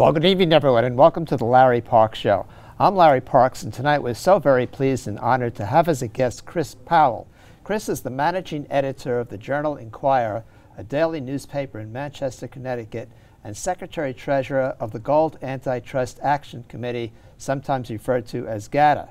Well, good evening, everyone, and welcome to the Larry Parks Show. I'm Larry Parks, and tonight we're so very pleased and honored to have as a guest Chris Powell. Chris is the managing editor of the Journal-Inquirer, a daily newspaper in Manchester, Connecticut, and secretary-treasurer of the Gold Antitrust Action Committee, sometimes referred to as GATA.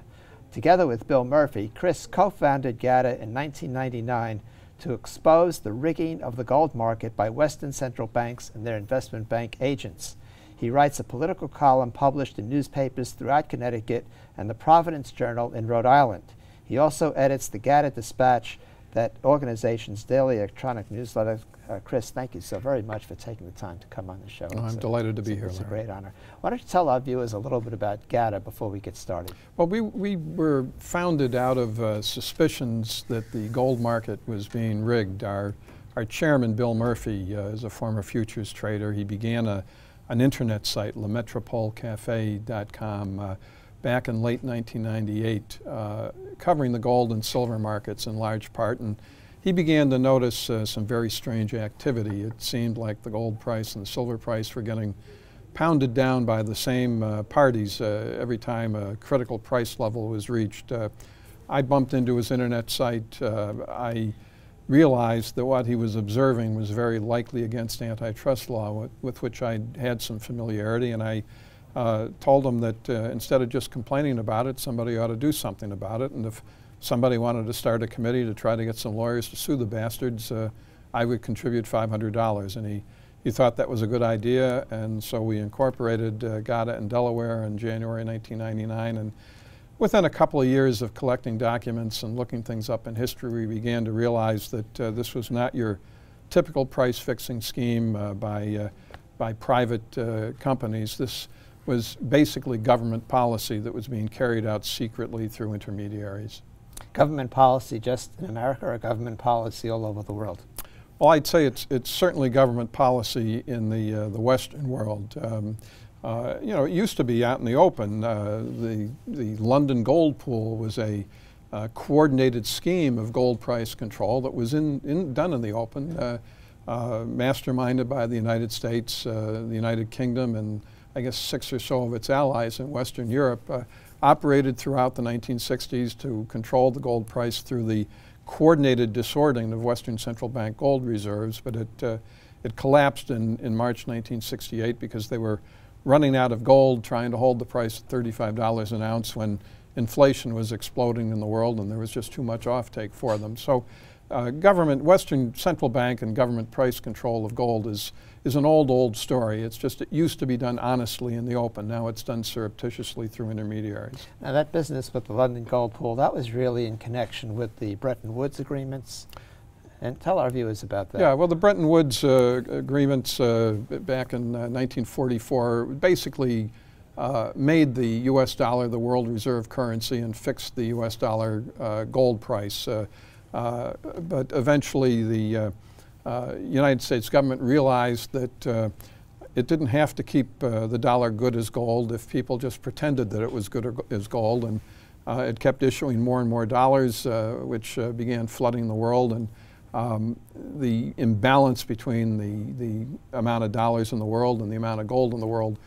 Together with Bill Murphy, Chris co-founded GATA in 1999 to expose the rigging of the gold market by Western central banks and their investment bank agents. He writes a political column published in newspapers throughout Connecticut and the Providence Journal in Rhode Island. He also edits the GATA Dispatch, that organization's daily electronic newsletter. Chris, thank you so very much for taking the time to come on the show. I'm delighted to be here, It's a Larry. great honor. Why don't you tell our viewers a little bit about GATA before we get started? Well, we were founded out of suspicions that the gold market was being rigged. Our chairman, Bill Murphy, is a former futures trader. He began an internet site, lemetropolecafe.com, back in late 1998, covering the gold and silver markets in large part. And he began to notice some very strange activity. It seemed like the gold price and the silver price were getting pounded down by the same parties every time a critical price level was reached. I bumped into his internet site. I realized that what he was observing was very likely against antitrust law, with which I had some familiarity, and I told him that instead of just complaining about it, somebody ought to do something about it, and if somebody wanted to start a committee to try to get some lawyers to sue the bastards, I would contribute $500. And he thought that was a good idea, and so we incorporated GATA in Delaware in January 1999. And within a couple of years of collecting documents and looking things up in history, we began to realize that this was not your typical price-fixing scheme by private companies. This was basically government policy that was being carried out secretly through intermediaries. Government policy just in America, or government policy all over the world? Well, I'd say it's certainly government policy in the Western world. You know, it used to be out in the open. The London gold pool was a coordinated scheme of gold price control that was done in the open, masterminded by the United States, the United Kingdom, and I guess 6 or so of its allies in Western Europe, operated throughout the 1960s to control the gold price through the coordinated disordering of Western central bank gold reserves, but it collapsed in March 1968 because they were running out of gold, trying to hold the price at $35 an ounce when inflation was exploding in the world and there was just too much offtake for them. So Western central bank and government price control of gold is an old story. It's just it used to be done honestly in the open. Now it's done surreptitiously through intermediaries. Now that business with the London gold pool, that was really in connection with the Bretton Woods agreements. And tell our viewers about that. Yeah, well, the Bretton Woods agreements back in 1944 basically made the U.S. dollar the world reserve currency and fixed the U.S. dollar gold price. But eventually the United States government realized that it didn't have to keep the dollar good as gold if people just pretended that it was good as gold, and it kept issuing more and more dollars, which began flooding the world, and the imbalance between the amount of dollars in the world and the amount of gold in the world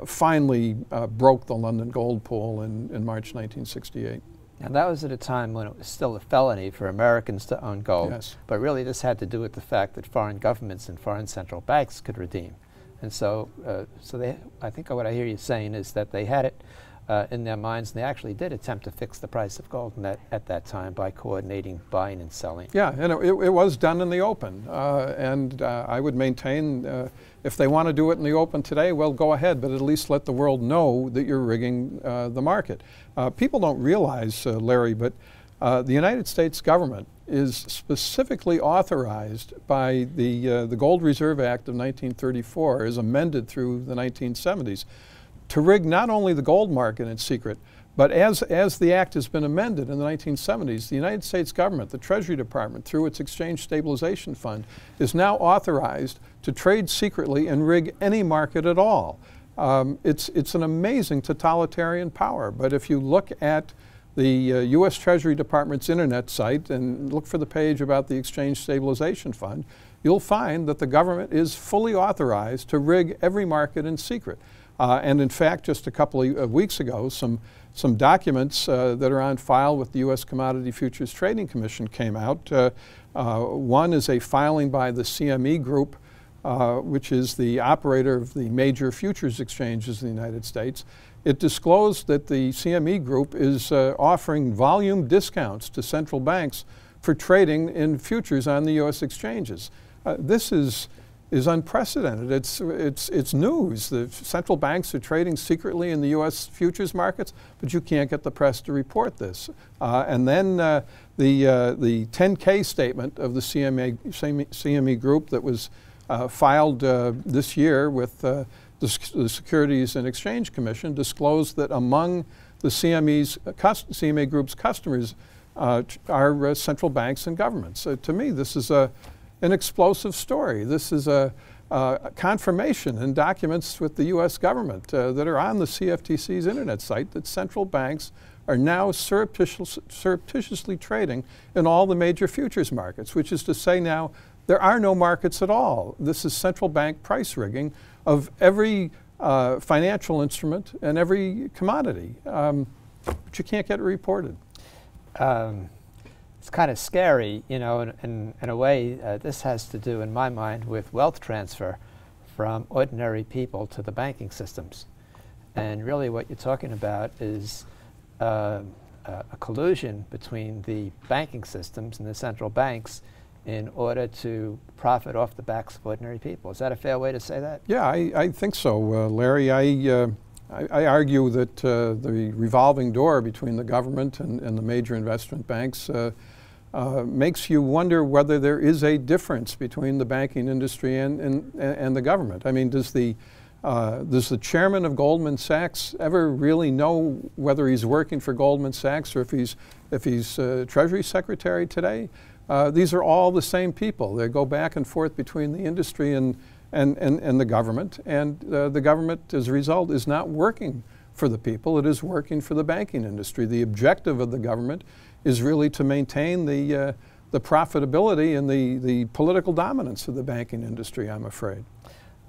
finally broke the London gold pool in March 1968. And that was at a time when it was still a felony for Americans to own gold. Yes. But really this had to do with the fact that foreign governments and foreign central banks could redeem. And so, I think what I hear you saying is that they had it in their minds, and they actually did attempt to fix the price of gold at that time by coordinating buying and selling. Yeah, and it was done in the open. And I would maintain if they want to do it in the open today, well, go ahead, but at least let the world know that you're rigging the market. People don't realize, Larry, but the United States government is specifically authorized by the Gold Reserve Act of 1934, as amended through the 1970s, to rig not only the gold market in secret, but as the act has been amended in the 1970s, the United States government, the Treasury Department, through its Exchange Stabilization Fund, is now authorized to trade secretly and rig any market at all. It's an amazing totalitarian power, but if you look at the U.S. Treasury Department's internet site and look for the page about the Exchange Stabilization Fund, you'll find that the government is fully authorized to rig every market in secret. And in fact, just a couple of weeks ago, some documents that are on file with the U.S. Commodity Futures Trading Commission came out. One is a filing by the CME Group, which is the operator of the major futures exchanges in the United States. It disclosed that the CME Group is offering volume discounts to central banks for trading in futures on the U.S. exchanges. This is unprecedented. It's news. The central banks are trading secretly in the U.S. futures markets, but you can't get the press to report this. And then the 10K statement of the CME Group that was filed this year with the Securities and Exchange Commission disclosed that among the CME Group's customers are central banks and governments. So to me, this is an explosive story. This is a confirmation in documents with the U.S. government that are on the CFTC's internet site that central banks are now surreptitiously trading in all the major futures markets, which is to say now there are no markets at all. This is central bank price rigging of every financial instrument and every commodity, but you can't get it reported. It's kind of scary, you know, in a way. This has to do, in my mind, with wealth transfer from ordinary people to the banking systems. And really what you're talking about is a collusion between the banking systems and the central banks in order to profit off the backs of ordinary people. Is that a fair way to say that? Yeah, I think so, Larry. I argue that the revolving door between the government and the major investment banks makes you wonder whether there is a difference between the banking industry and the government. I mean, does the chairman of Goldman Sachs ever really know whether he's working for Goldman Sachs or if he's Treasury Secretary today? These are all the same people. They go back and forth between the industry and the government, and the government, as a result, is not working for the people. It is working for the banking industry. The objective of the government is really to maintain the profitability and the political dominance of the banking industry, I'm afraid.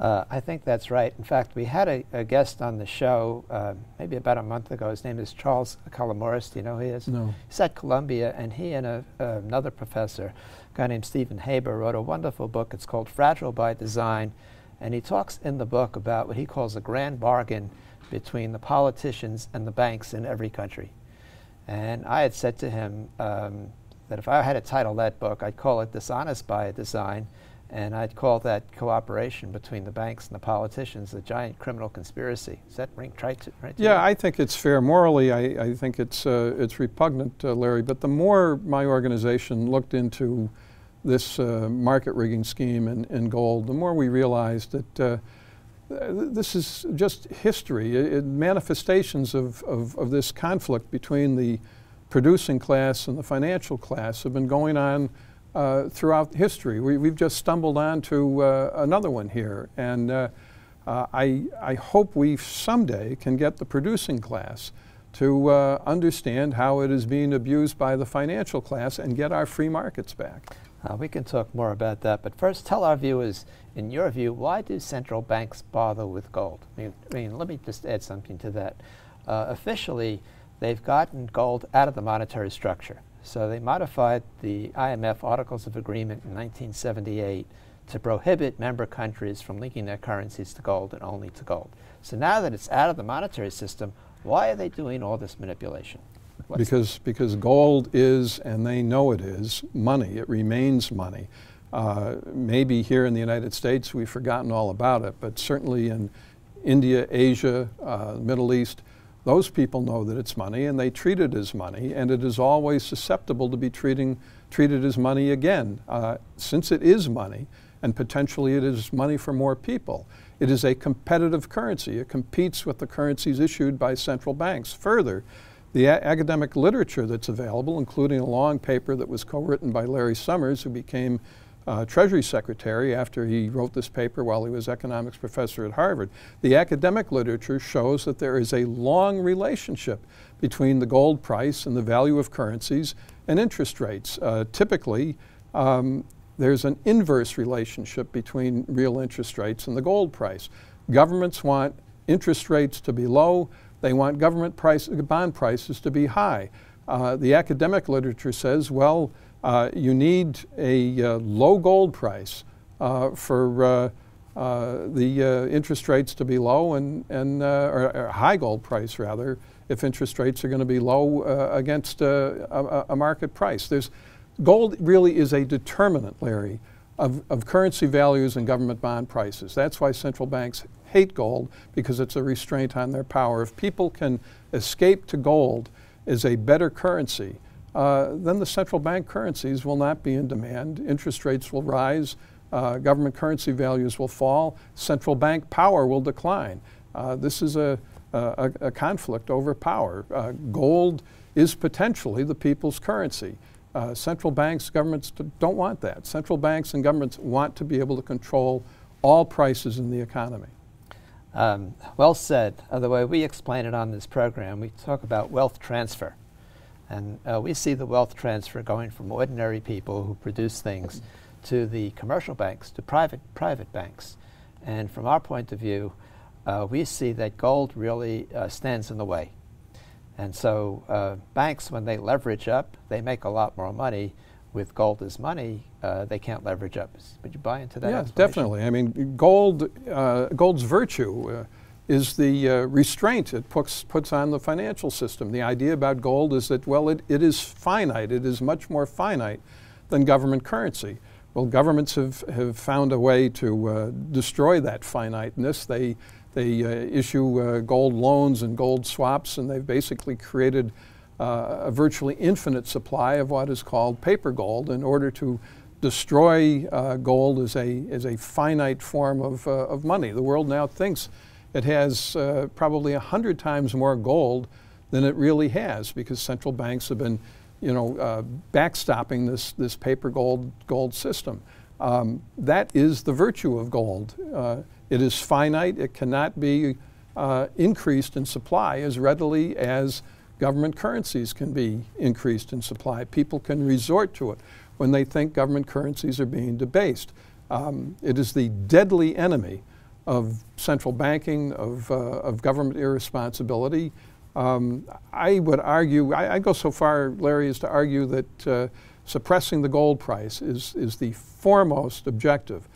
I think that's right. In fact, we had a guest on the show maybe about a month ago. His name is Charles Calamoris. Do you know who he is? No. He's at Columbia, and he and another professor, a guy named Stephen Haber, wrote a wonderful book. It's called Fragile by Design, and he talks in the book about what he calls a grand bargain between the politicians and the banks in every country. And I had said to him that if I had to title that book, I'd call it Dishonest by Design, and I'd call that cooperation between the banks and the politicians a giant criminal conspiracy. Does that ring right to Yeah, I think it's fair. Morally, I think it's repugnant, Larry, but the more my organization looked into this market rigging scheme in gold, the more we realized that this is just history. Manifestations of this conflict between the producing class and the financial class have been going on throughout history. We've just stumbled on to another one here, and I hope we someday can get the producing class to understand how it is being abused by the financial class and get our free markets back. We can talk more about that, but first tell our viewers, in your view, why do central banks bother with gold? I mean, let me just add something to that. Officially, they've gotten gold out of the monetary structure. So they modified the IMF Articles of Agreement in 1978 to prohibit member countries from linking their currencies to gold and only to gold. So now that it's out of the monetary system, why are they doing all this manipulation? Because gold is, and they know it is, money. It remains money. Maybe here in the United States we've forgotten all about it, but certainly in India, Asia, Middle East, those people know that it's money and they treat it as money, and it is always susceptible to be treated as money again. Since it is money, and potentially it is money for more people, it is a competitive currency. It competes with the currencies issued by central banks. Further, the academic literature that's available, including a long paper that was co-written by Larry Summers, who became Treasury Secretary after he wrote this paper while he was economics professor at Harvard. The academic literature shows that there is a long relationship between the gold price and the value of currencies and interest rates. Typically, there's an inverse relationship between real interest rates and the gold price. Governments want interest rates to be low. They want bond prices to be high. The academic literature says, well, you need a low gold price for the interest rates to be low, or a high gold price rather, if interest rates are going to be low against a market price. Gold really is a determinant, Larry, of currency values and government bond prices. That's why central banks hate gold, because it's a restraint on their power. If people can escape to gold as a better currency, then the central bank currencies will not be in demand. Interest rates will rise, government currency values will fall, central bank power will decline. This is a conflict over power. Gold is potentially the people's currency. Central banks, governments don't want that. Central banks and governments want to be able to control all prices in the economy. Well said. The way we explain it on this program, we talk about wealth transfer. And we see the wealth transfer going from ordinary people who produce things to the commercial banks, to private banks. And from our point of view, we see that gold really stands in the way. And so banks, when they leverage up, they make a lot more money. With gold as money, they can't leverage up. Would you buy into that? Yeah, definitely. I mean, gold's virtue is the restraint it puts on the financial system. The idea about gold is that, well, it is finite. It is much more finite than government currency. Well, governments have found a way to destroy that finiteness. They issue gold loans and gold swaps, and they've basically created a virtually infinite supply of what is called paper gold in order to destroy gold as a finite form of money. The world now thinks it has probably 100 times more gold than it really has, because central banks have been, backstopping this paper gold system. That is the virtue of gold. It is finite. It cannot be increased in supply as readily as government currencies can be increased in supply. People can resort to it when they think government currencies are being debased. It is the deadly enemy of central banking, of government irresponsibility. I would argue, I'd go so far, Larry, as to argue that suppressing the gold price is the foremost objective,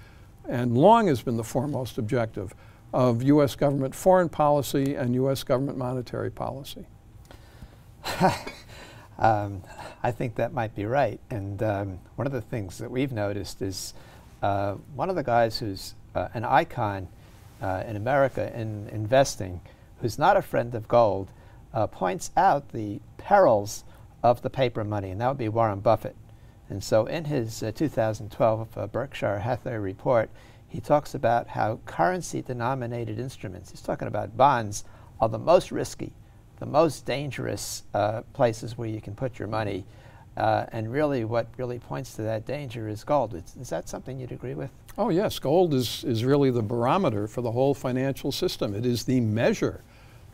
and long has been the foremost objective of U.S. government foreign policy and U.S. government monetary policy. I think that might be right. And one of the things that we've noticed is one of the guys who's an icon in America in investing, who's not a friend of gold, points out the perils of the paper money, and that would be Warren Buffett. And so in his 2012 Berkshire Hathaway report, he talks about how currency-denominated instruments, he's talking about bonds, are the most risky, the most dangerous places where you can put your money. And really what really points to that danger is gold. Is that something you'd agree with? Oh yes, gold is really the barometer for the whole financial system. It is the measure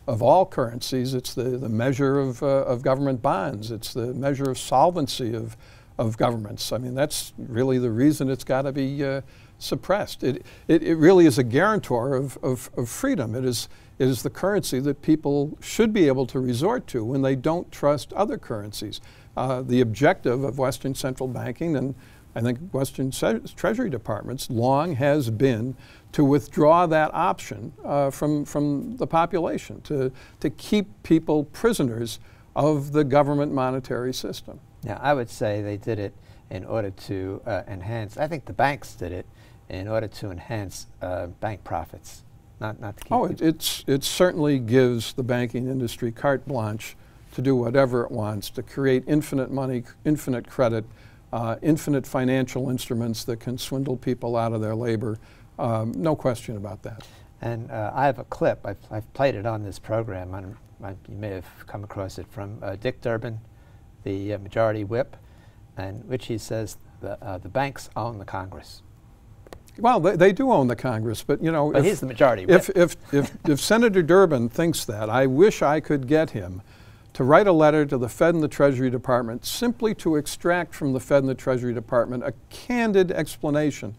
of all currencies. It's the measure of government bonds. It's the measure of solvency of governments. I mean, that's really the reason it's got to be suppressed. It really is a guarantor of freedom. It is the currency that people should be able to resort to when they don't trust other currencies. The objective of Western central banking, and I think Western Treasury departments, long has been to withdraw that option from the population, to keep people prisoners of the government monetary system. Now, I would say they did it in order to enhance, I think the banks did it in order to enhance bank profits, not to keep. Oh, it certainly gives the banking industry carte blanche to do whatever it wants, to create infinite money, infinite credit, infinite financial instruments that can swindle people out of their labor. No question about that. And I have a clip, I've played it on this program, you may have come across it, from Dick Durbin, the majority whip, in which he says the banks own the Congress. Well, they do own the Congress, but you know, but he's the majority whip. If Senator Durbin thinks that, I wish I could get him to write a letter to the Fed and the Treasury Department simply to extract from the Fed and the Treasury Department a candid explanation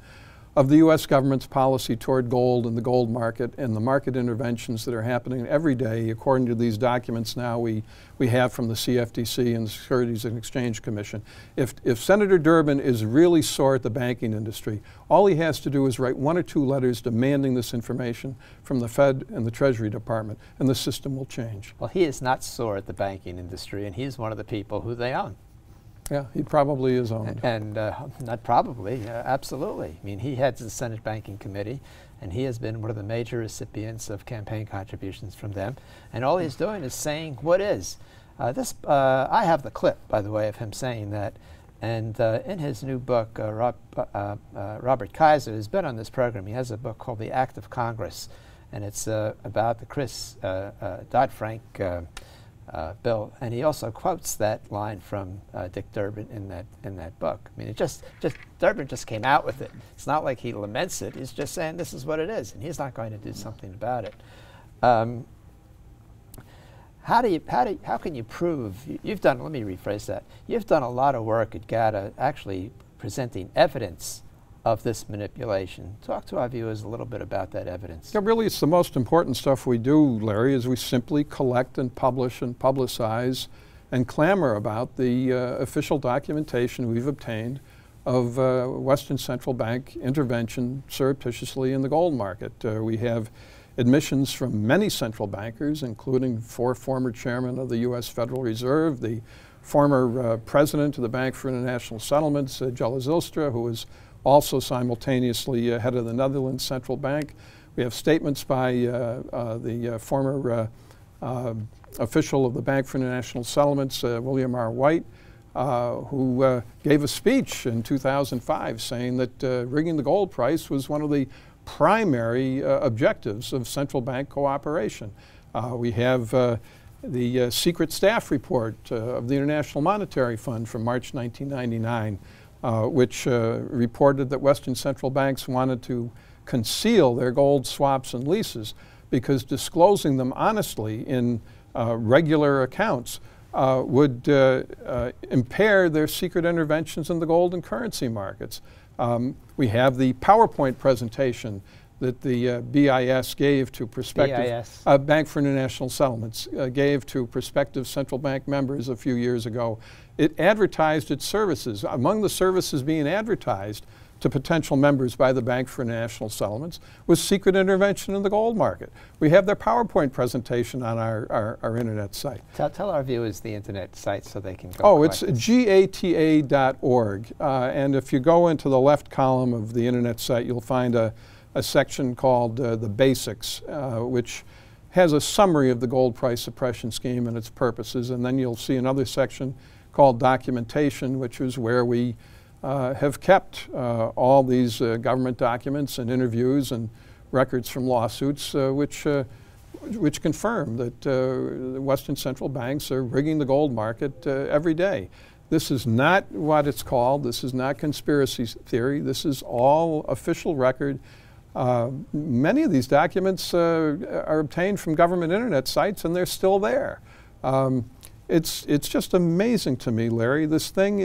of the U.S. government's policy toward gold and the gold market and the market interventions that are happening every day, according to these documents now we have from the CFTC and the Securities and Exchange Commission. If Senator Durbin is really sore at the banking industry, all he has to do is write 1 or 2 letters demanding this information from the Fed and the Treasury Department, and the system will change. Well, he is not sore at the banking industry, and he's one of the people who they own. Yeah, he probably is owned. And not probably, absolutely. I mean, he heads the Senate Banking Committee, and he has been one of the major recipients of campaign contributions from them. And all he's doing is saying what is. I have the clip, by the way, of him saying that. And in his new book, Robert Kaiser has been on this program. He has a book called The Act of Congress, and it's about the Chris Dodd-Frank bill, and he also quotes that line from Dick Durbin in that book. I mean, Durbin just came out with it. It's not like he laments it. He's just saying this is what it is, and he's not going to do something about it. How can you prove you've done? Let me rephrase that. You've done a lot of work at GATA, actually presenting evidence of this manipulation. Talk to our viewers a little bit about that evidence. Yeah, really, it's the most important stuff we do, Larry, is we simply collect and publish and publicize and clamor about the official documentation we've obtained of Western Central Bank intervention surreptitiously in the gold market. We have admissions from many central bankers, including 4 former chairmen of the U.S. Federal Reserve, the former president of the Bank for International Settlements, Jelle Zylstra, who was also simultaneously head of the Netherlands Central Bank. We have statements by the former official of the Bank for International Settlements, William R. White, who gave a speech in 2005 saying that rigging the gold price was one of the primary objectives of central bank cooperation. We have the secret staff report of the International Monetary Fund from March 1999, which reported that Western central banks wanted to conceal their gold swaps and leases because disclosing them honestly in regular accounts would impair their secret interventions in the gold and currency markets. We have the PowerPoint presentation that the BIS gave to prospective Bank for International Settlements gave to prospective central bank members a few years ago. It advertised its services. Among the services being advertised to potential members by the Bank for International Settlements was secret intervention in the gold market. We have their PowerPoint presentation on our internet site. Tell our viewers the internet site so they can go. Oh, it's GATA.org. And if you go into the left column of the internet site, you'll find a section called the Basics, which has a summary of the gold price suppression scheme and its purposes. And then you'll see another section called Documentation, which is where we have kept all these government documents and interviews and records from lawsuits which confirm that Western central banks are rigging the gold market every day. This is not what it's called. This is not conspiracy theory. This is all official record. Many of these documents are obtained from government internet sites, and they're still there. It's just amazing to me, Larry. This thing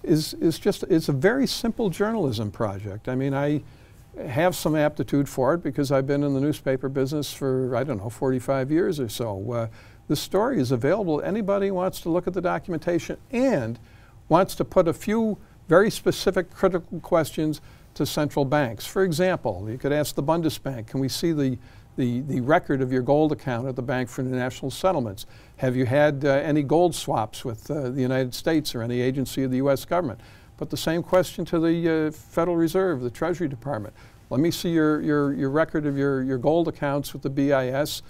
it's a very simple journalism project. I mean, I have some aptitude for it because I've been in the newspaper business for, I don't know, 45 years or so. This story is available to anybody who wants to look at the documentation and wants to put a few very specific critical questions to central banks. For example, you could ask the Bundesbank, can we see the record of your gold account at the Bank for International Settlements? Have you had any gold swaps with the United States or any agency of the U.S. government? Put the same question to the Federal Reserve, the Treasury Department. Let me see your record of your gold accounts with the BIS,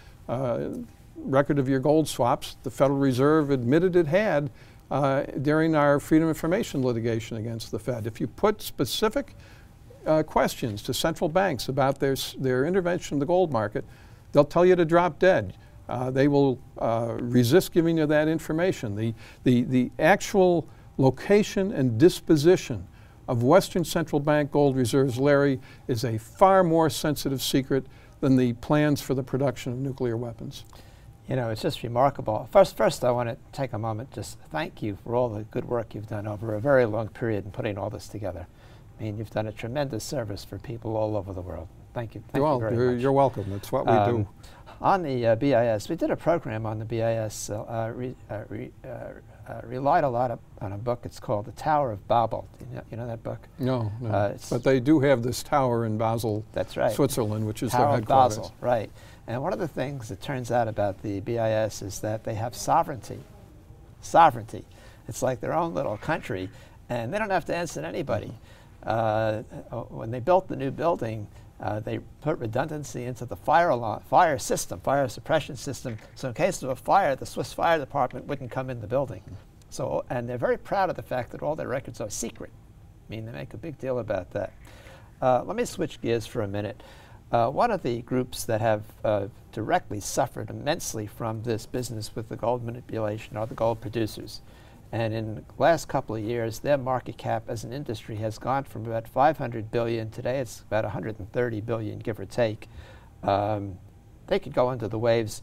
record of your gold swaps. The Federal Reserve admitted it had during our Freedom of Information litigation against the Fed. If you put specific questions to central banks about their intervention in the gold market, they'll tell you to drop dead. They will resist giving you that information. The actual location and disposition of Western central bank gold reserves, Larry, is a far more sensitive secret than the plans for the production of nuclear weapons. You know, it's just remarkable. First, I want to take a moment just thank you for all the good work you've done over a very long period in putting all this together. I mean, you've done a tremendous service for people all over the world. Thank you. Thank you very much. You're welcome. That's what we do. On the BIS, we did a program on the BIS, relied a lot on a book. It's called The Tower of Babel. You know that book? No, but they do have this tower in Basel, that's right, Switzerland, which is Tower their headquarters. Basel, right. And one of the things that turns out about the BIS is that they have sovereignty. Sovereignty. It's like their own little country, and they don't have to answer to anybody. When they built the new building, they put redundancy into the fire suppression system, so in case of a fire, the Swiss fire department wouldn't come in the building. So, and they're very proud of the fact that all their records are secret. I mean, they make a big deal about that. Let me switch gears for a minute. One of the groups that have directly suffered immensely from this business with the gold manipulation are the gold producers. And in the last couple of years, their market cap as an industry has gone from about 500 billion. Today it's about 130 billion, give or take. They could go under the waves.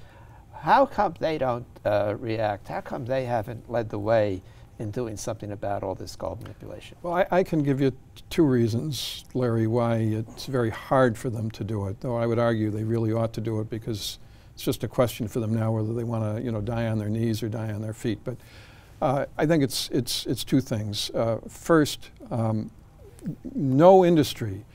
How come they don't react? How come they haven't led the way in doing something about all this gold manipulation? Well, I can give you two reasons, Larry, why it's very hard for them to do it, though I would argue they really ought to do it because it's just a question for them now whether they want to, die on their knees or die on their feet. But I think it's two things. First, no industry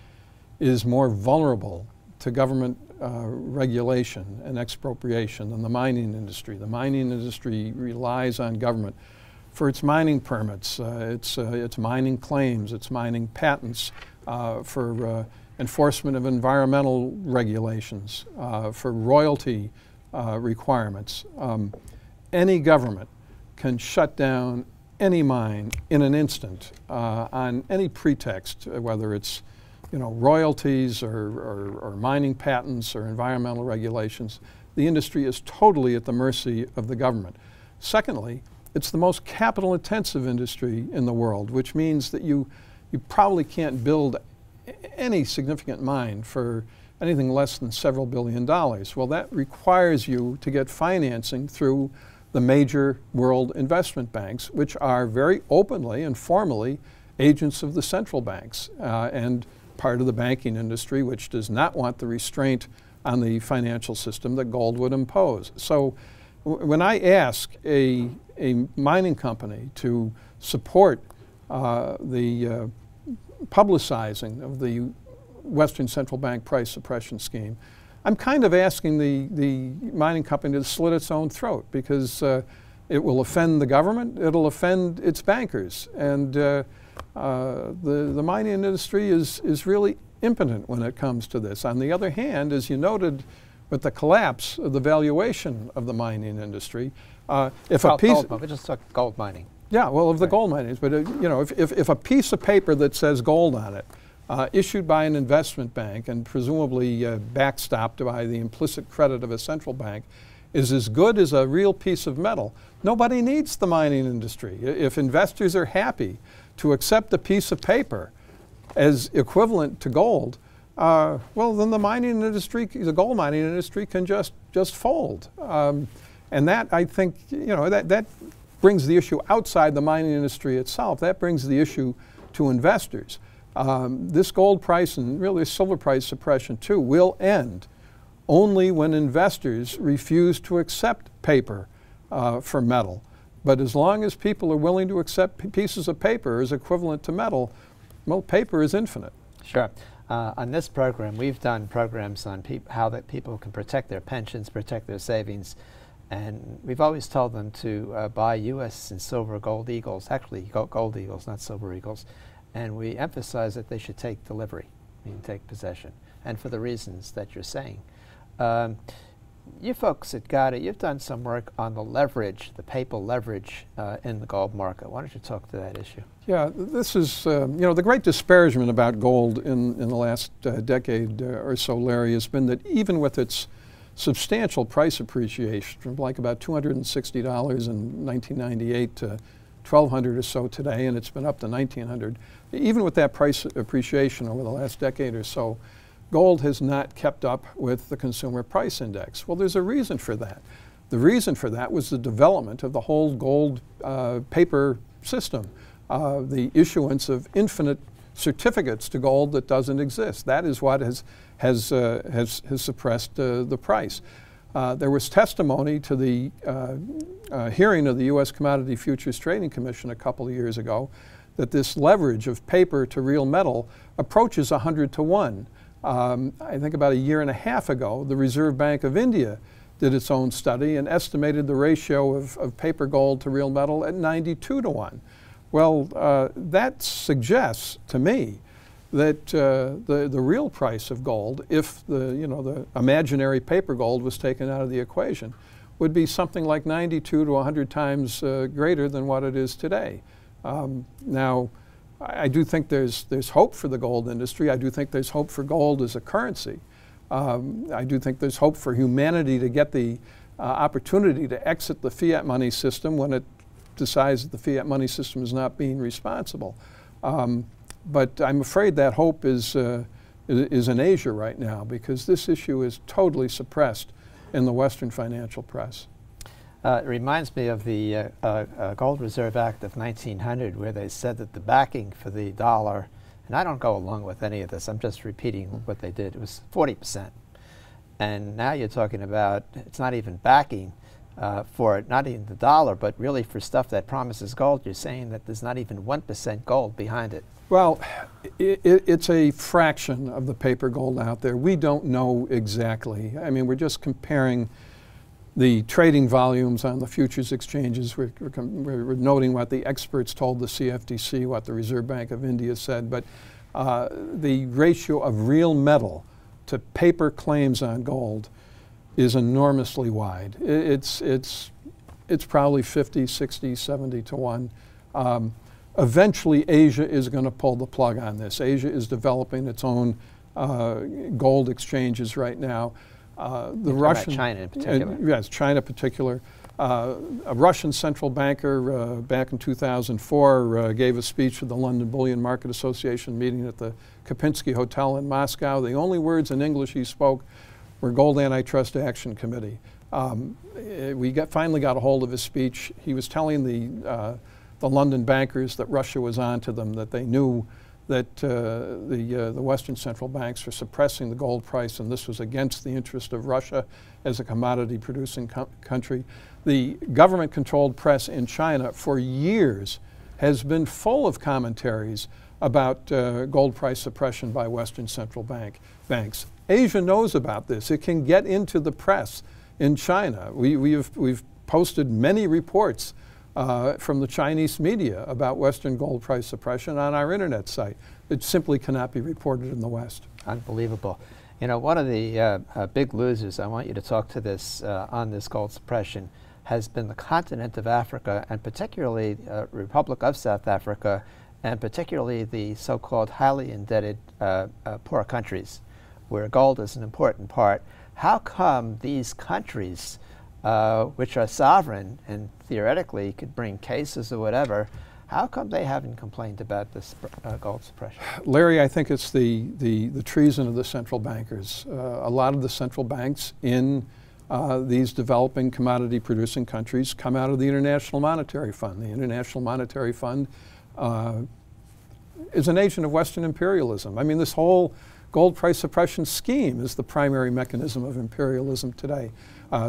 is more vulnerable to government regulation and expropriation than the mining industry. The mining industry relies on government for its mining permits, its mining claims, its mining patents, for enforcement of environmental regulations, for royalty requirements. Any government can shut down any mine in an instant on any pretext, whether it's royalties or mining patents or environmental regulations. The industry is totally at the mercy of the government. Secondly, it's the most capital-intensive industry in the world, which means that you probably can't build any significant mine for anything less than several $1 billion. Well, that requires you to get financing through the major world investment banks, which are very openly and formally agents of the central banks and part of the banking industry, which does not want the restraint on the financial system that gold would impose. So when I ask a mining company to support the publicizing of the Western Central Bank price suppression scheme, I'm kind of asking the mining company to slit its own throat because it will offend the government, it'll offend its bankers. And the mining industry is really impotent when it comes to this. On the other hand, as you noted with the collapse of the valuation of the mining industry, if a piece... we just took gold mining. Yeah, well, of the gold miners, but if a piece of paper that says gold on it, issued by an investment bank and presumably backstopped by the implicit credit of a central bank, is as good as a real piece of metal, nobody needs the mining industry. If investors are happy to accept a piece of paper as equivalent to gold, well, then the mining industry, the gold mining industry, can just fold. And that, I think, that brings the issue outside the mining industry itself. That brings the issue to investors. This gold price and really silver price suppression too will end only when investors refuse to accept paper for metal. But as long as people are willing to accept pieces of paper as equivalent to metal, well, paper is infinite. Sure. On this program, we've done programs on how that people can protect their pensions, protect their savings, and we've always told them to buy U.S. and silver gold eagles, actually gold eagles, not silver eagles. And we emphasize that they should take delivery, meaning take possession, and for the reasons that you're saying. You folks at GATA, you've done some work on the leverage, the papal leverage in the gold market. Why don't you talk to that issue? Yeah, this is, the great disparagement about gold in the last decade or so, Larry, has been that even with its substantial price appreciation from like about $260 in 1998 to $1,200 or so today, and it's been up to $1,900. Even with that price appreciation over the last decade or so, gold has not kept up with the consumer price index. Well, there's a reason for that. The reason for that was the development of the whole gold paper system, the issuance of infinite certificates to gold that doesn't exist. That is what has suppressed the price. There was testimony to the hearing of the U.S. Commodity Futures Trading Commission a couple of years ago that this leverage of paper to real metal approaches 100 to 1. I think about a year and a half ago, the Reserve Bank of India did its own study and estimated the ratio of paper gold to real metal at 92 to 1. Well, that suggests to me that the real price of gold, if the imaginary paper gold was taken out of the equation, would be something like 92 to 100 times greater than what it is today. Now, I do think there's hope for the gold industry. I do think there's hope for gold as a currency. I do think there's hope for humanity to get the opportunity to exit the fiat money system when it decides that the fiat money system is not being responsible. But I'm afraid that hope is in Asia right now, because this issue is totally suppressed in the Western financial press. It reminds me of the Gold Reserve Act of 1900, where they said that the backing for the dollar, and I don't go along with any of this, I'm just repeating what they did, it was 40%. And now you're talking about, it's not even backing for it, not even the dollar, but really for stuff that promises gold. You're saying that there's not even 1% gold behind it. Well, it's a fraction of the paper gold out there. We don't know exactly. I mean, we're just comparing the trading volumes on the futures exchanges. We're noting what the experts told the CFTC, what the Reserve Bank of India said, but the ratio of real metal to paper claims on gold is enormously wide. It's probably 50, 60, 70 to 1. Eventually, Asia is going to pull the plug on this. Asia is developing its own gold exchanges right now. The Russian, China in particular. Yes, China in particular. A Russian central banker back in 2004 gave a speech at the London Bullion Market Association meeting at the Kapinski Hotel in Moscow. The only words in English he spoke were Gold Antitrust Action Committee. We finally got a hold of his speech. He was telling the London bankers that Russia was on to them, that they knew that the Western central banks were suppressing the gold price, and this was against the interest of Russia as a commodity-producing country. The government-controlled press in China for years has been full of commentaries about gold price suppression by Western central banks. Asia knows about this. It can get into the press in China. We've posted many reports from the Chinese media about Western gold price suppression on our internet site. It simply cannot be reported in the West. Unbelievable. You know, one of the big losers, I want you to talk to this on this gold suppression, has been the continent of Africa, and particularly Republic of South Africa, and particularly the so-called highly indebted poor countries, where gold is an important part. How come these countries, which are sovereign and theoretically could bring cases or whatever, how come they haven't complained about this gold suppression? Larry, I think it's the treason of the central bankers. A lot of the central banks in these developing commodity-producing countries come out of the International Monetary Fund. The International Monetary Fund is an agent of Western imperialism. I mean, this whole gold price suppression scheme is the primary mechanism of imperialism today.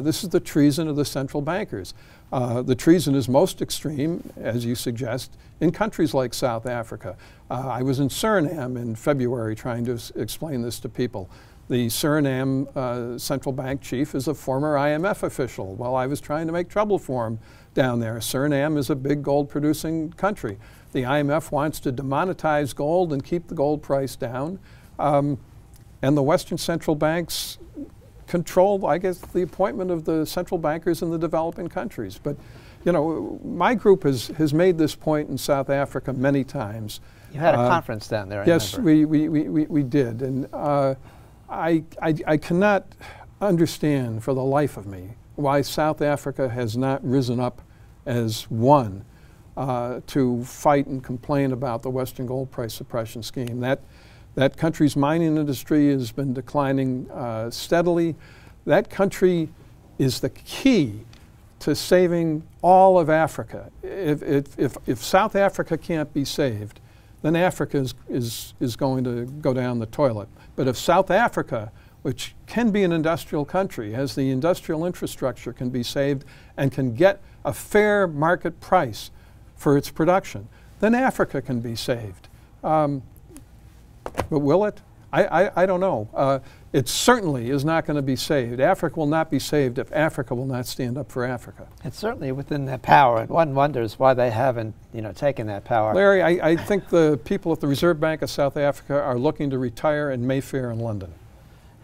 This is the treason of the central bankers. The treason is most extreme, as you suggest, in countries like South Africa. I was in Suriname in February trying to explain this to people. The Suriname central bank chief is a former IMF official. Well, I was trying to make trouble for him down there. Suriname is a big gold-producing country. The IMF wants to demonetize gold and keep the gold price down. And the Western central banks control, I guess, the appointment of the central bankers in the developing countries. But, you know, my group has made this point in South Africa many times. You had a conference down there, I yes, remember. we did. And I cannot understand for the life of me why South Africa has not risen up as one to fight and complain about the Western gold price suppression scheme. That country's mining industry has been declining steadily. That country is the key to saving all of Africa. If South Africa can't be saved, then Africa is going to go down the toilet. But if South Africa, which can be an industrial country, has the industrial infrastructure, can be saved and can get a fair market price for its production, then Africa can be saved. But will it? I don't know. It certainly is not going to be saved. Africa will not be saved if Africa will not stand up for Africa. It's certainly within their power, and one wonders why they haven't, taken that power. Larry, I think the people at the Reserve Bank of South Africa are looking to retire in Mayfair in London.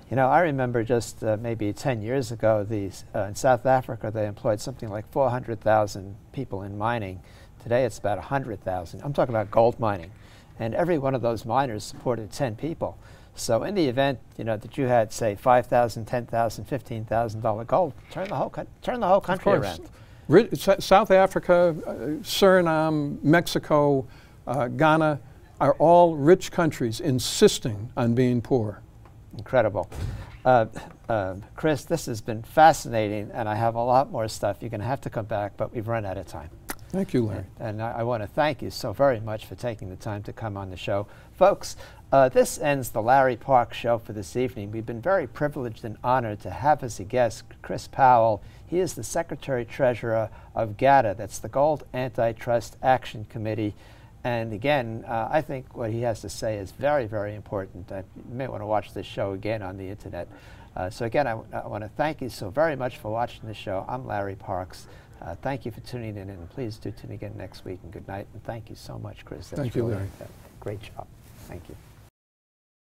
I remember just maybe 10 years ago, in South Africa, they employed something like 400,000 people in mining. Today, it's about 100,000. I'm talking about gold mining. And every one of those miners supported 10 people. So in the event, that you had, say, $5,000, $10,000, $15,000 gold, turn the whole country around. South Africa, Suriname, Mexico, Ghana are all rich countries insisting on being poor. Incredible. Chris, this has been fascinating, and I have a lot more stuff. You're going to have to come back, but we've run out of time. Thank you, Larry. And I want to thank you so very much for taking the time to come on the show. Folks, this ends the Larry Parks Show for this evening. We've been very privileged and honored to have as a guest Chris Powell. He is the Secretary-Treasurer of GATA. That's the Gold Antitrust Action Committee. And again, I think what he has to say is very, very important. You may want to watch this show again on the internet. So again, I want to thank you so very much for watching the show. I'm Larry Parks. Thank you for tuning in, and please do tune again next week, and good night. And thank you so much, Chris. Thank you, Larry. Great job. Thank you.